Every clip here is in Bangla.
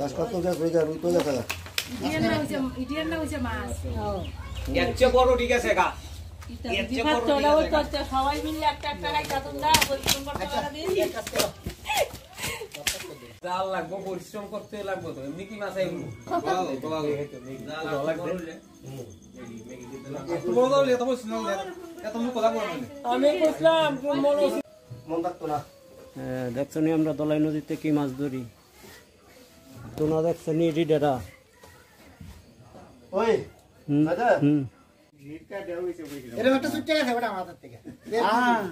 গাছ কত গাছ হয়ে যায় রুই তো দেখা যায় ইডিয়ান না হইছে মাছ এর চেয়ে বড় ঠিক আছে গা সবাই মিলে একটা একটা খাইতা তোমরা পরিশ্রম করতে পারা দিন জাল লাগবো পরিশ্রম করতে লাগবো তো এমনি কি মাছ আইবো জাল লাগবে একটু বড় দাও লে তো বসনা লে এত মুখ কথা বলছ আমি কইলাম মন থাকতো না দেখছো নি আমরা দলাই নদীতে কি মাছ ধরি তোমরা দেখছো নি রিডারা ওই দাদা এরকম একটা সুটে গেছে ওটা আমাদের থেকে হ্যাঁ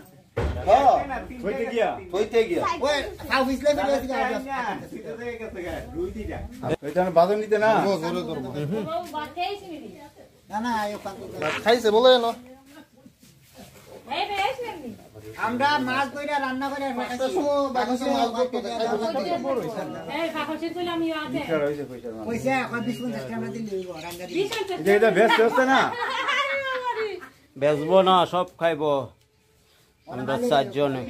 কইতে গিয়া ওই খাও ফিসলে ফিরে আসি এটা বাদন নিতে না না না এই খাইছে বলে না আমরা মাছ কইরা রান্না করে বাকিতে মাছ করতে এই কাকসে কইলা আমি আছে পয়সা এখন 20-50 টাকা দিলে রান্না দিই এটা বেস্ট হচ্ছে না বেচবো না সব খাইবো আমরা চারজনে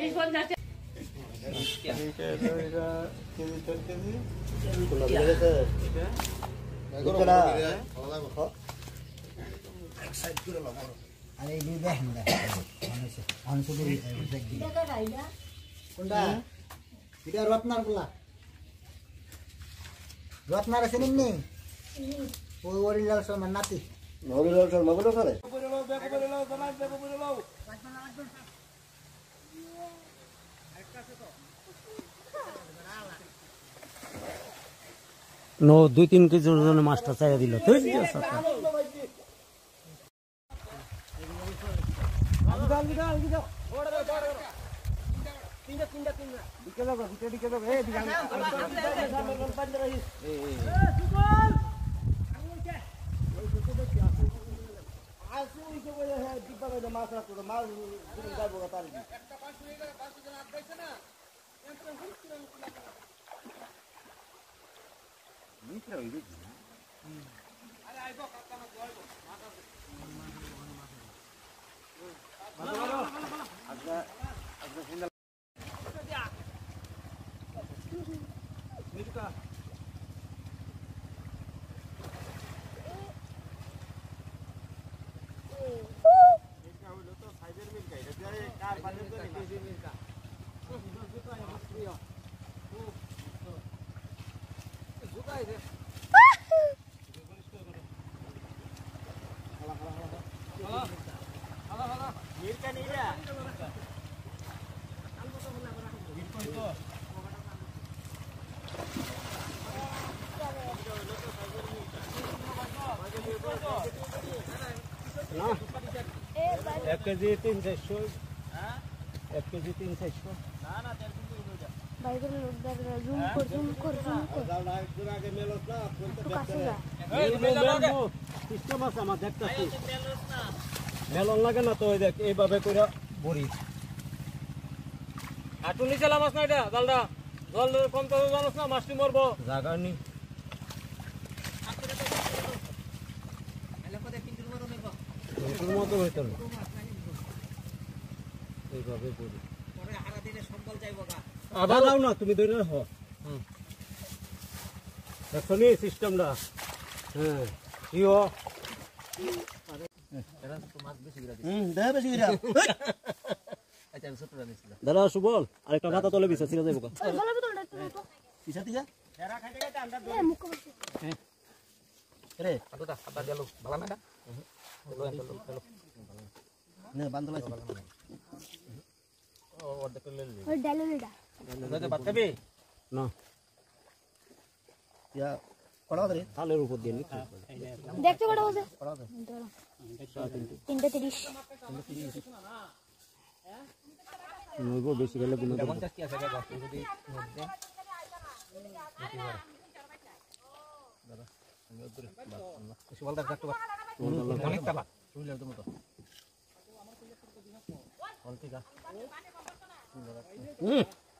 আরে এই দেখেন কোনটা এটা রত্নার গুলা রত্নার আছে নিম্নি ওই ওরিলাল শর্মার নাতি নরিলাল শর্মা বলে করে নো 2-3 কেজি ওজনের মাছটা চাইয়া দিল তুই এক কেজি 300 1 কেজি 300 বাইরে জুম কর সিস্টেম আছে আমার দেখতেছি মেলন লাগে না তো দেখ এইভাবে করে বড়ি আটুনি চালা মাছ না এটা জালদা জল কম তো জানোস না মাছটি মরবো জায়গা নি মতো হইতো না এইভাবে বড়ি আবার দাও না তুমি ধরে রাখো দেখো নি সিস্টেমটা হ্যাঁ ইও দাদা সুবল আরেকটা মাথা তলে বিছা ছিল যাইব রে আদা আদা দিলো ভালো না নে বান্দলা ও অর্ধেক লে লে ওই ডালুলিডা দাদা ভাত খাবি না ইয়া পড়া দে তালের উপর দিয়ে নিতে দেখতে কটা বসে পড়া দে 3:30 নইবো বেশি গেলে গুণ দেব 50 কি আছে কাকা যদি মধ্যে দাদা আমি ওদের সুবলদা একটু অনেক টাকা শুনলে তো মতো কোন ঠিক আছে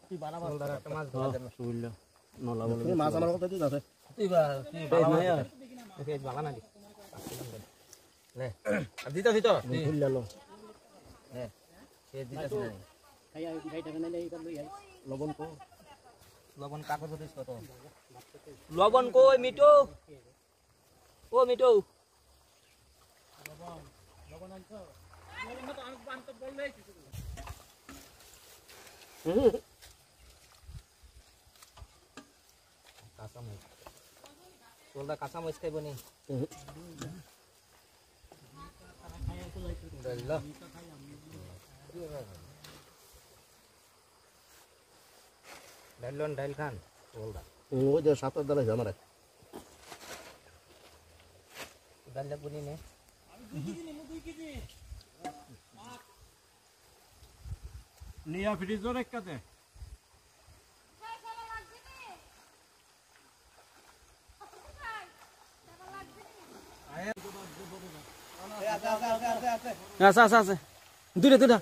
তুই বানাবার দাদা একটা মাছ ধরা দেন শুইলা নলা বলে তুমি মাছ আমার কথা দিতে আছে তুই ভালো না দেখে ভালো না লে আর দিতা দিতা শুইলা লো লে সে দিতা না লবণ তো লবণ কাকর দিস কত লবণ কই মিঠু ও মিঠু কাঁচামরিচ তোলদা কাঁচামরিচ খাইব নি ডাইল খান তোলদা ওই যে সাঁতার দাঁড়াইছে আমার ডাইল লাগবো নি নে নিয়া ফ্রিজর একটাতে আছে আছে আছে দুইটা দুইটা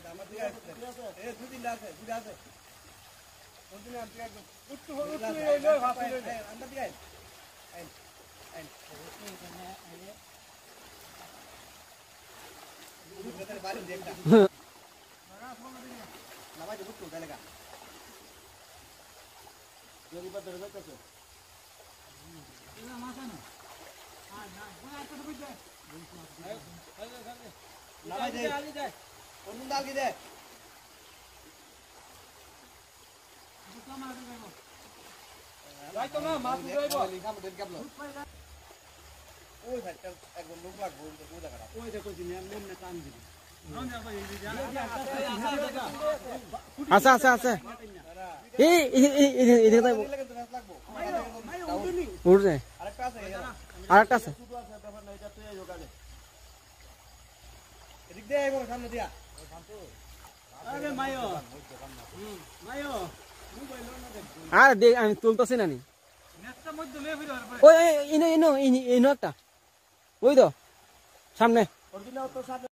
আছে আছে আছে এই এদিকে যাইব উঠছে আরেকটা আছে আর দেখ আমি তুলতেছি না নি ওই ইনো ইনো ইনো একটা ওই তো সামনে